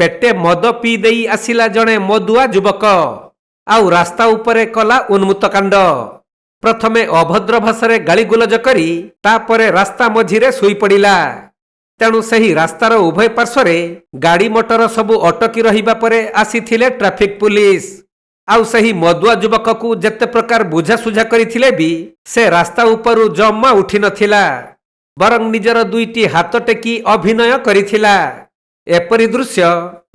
पेटे मद पी देई आसिला जणे मदुआ युवक आउ रास्ता उपरे कला उन्मुत्त कांड। प्रथमे अभद्र भाषारे गालीगुलज करी तापरे रास्ता मझिरे सोई पड़िला। तेणु सही रास्तार उभय पार्श्वरे गाड़ी मोटर सबु अटकी रहिबा परे आसीथिले ट्रैफिक पुलिस। आउ सही मदुआ युवक को जेते प्रकार बुझासुझा करिथिले भी से रास्ता उपरु जम्मा उठी नथिला, बरं निजर दुईटी हाथ टेकी अभिनय करिथिला। एपरी दृश्य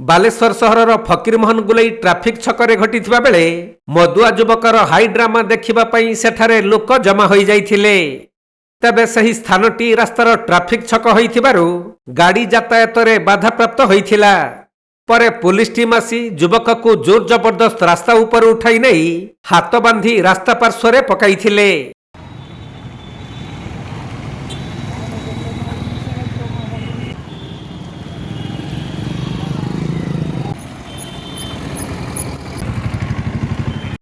बालेश्वर सहरर फकीरमोहन गुलई ट्राफिक छकरे घटिथिबा बेले मदुआ युवकर हाई ड्रामा देखिबा पई सेठारे लोक जमा होई जाइथिले। तबे सही स्थानटी रास्तार ट्राफिक छक होइथिबारु गाड़ी यातायातरे बाधा प्राप्त होइथिला। परे पुलिस टीम आसी युवक को जोर जबरदस्त रास्ता ऊपर उठाई नहीं हाथ बांधी रास्ता पार्श्वरे पकाइथिले।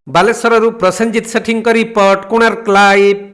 बालेश्वरରୁ प्रसेनजित सेठी रिपोर्ट, कोणार्क लाइव।